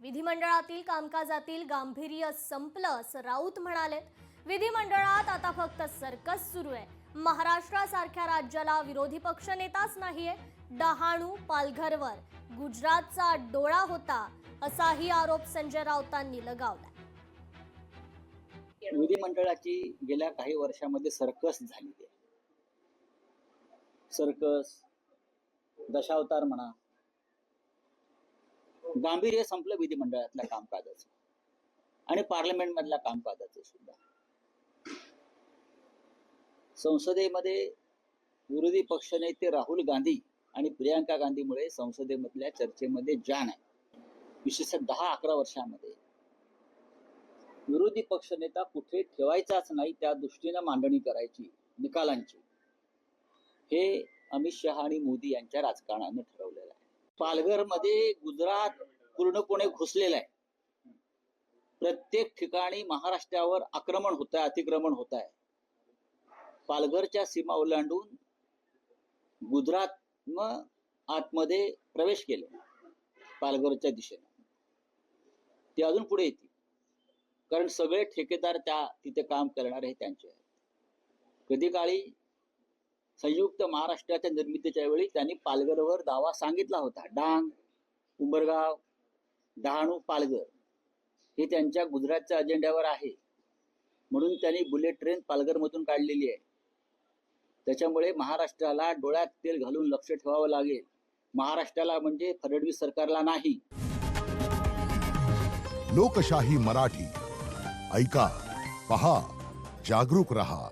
विधिमंडळातील कामकाजातील गांभीर्य संपलं असं राऊत म्हणाले। विधिमंडळात आता फक्त सर्कस सुरू आहे। महाराष्ट्रासारख्या राज्याला विरोधी पक्षनेताच नाहीये। डहाणू पालघरवर गुजरातचा डोळा होता असाही आरोप संजय राऊतांनी लगावला। विधिमंडळाची गेल्या काही वर्षांमध्ये सर्कस झाली आहे। सर्कस, दशावतार म्हणा, गांभीर्य संपलं विधिमंडळातल्या कामकाजाचं आणि पार्लमेंट मधल्या कामकाजाचं सुद्धा। संसदेमध्ये विरोधी पक्षनेते राहुल गांधी आणि प्रियंका गांधीमुळे संसदेमधल्या चर्चेमध्ये जान आहे। विशेषतः 10-11 वर्षांमध्ये विरोधी पक्षनेता कुठे ठेवायचाच नाही त्या दृष्टीने मांडणी करायची निकालांची, हे अमित शहा आणि मोदी यांच्या राजकारणाने ठरवलेलं आहे। पालघरमध्ये गुजरात पूर्णपणे घुसलेलं आहे। प्रत्येक ठिकाणी महाराष्ट्रावर आक्रमण होत आहे, अतिक्रमण होत आहे। पालघरच्या सीमा ओलांडून गुजरात आतमध्ये प्रवेश केले पालघरच्या दिशेने। ते अजून पुढे येतील, कारण सगळे ठेकेदार तिथे काम करणारे त्यांचे आहेत। कधी काळी संयुक्त महाराष्ट्राच्या निर्मितीच्या वेळी त्यांनी पालघरवर दावा सांगितला होता। डांग, उंबरगाव, डहाणू, पालघर हे त्यांच्या गुजरातच्या अजेंड्यावर आहे, म्हणून त्यांनी बुलेट ट्रेन पालघरमधून काढलेली आहे। त्याच्यामुळे महाराष्ट्राला डोळ्यात तेल घालून लक्ष ठेवावं लागेल। महाराष्ट्राला म्हणजे फडणवीस सरकारला नाही। लोकशाही मराठी ऐका, पहा, जागरूक रहा।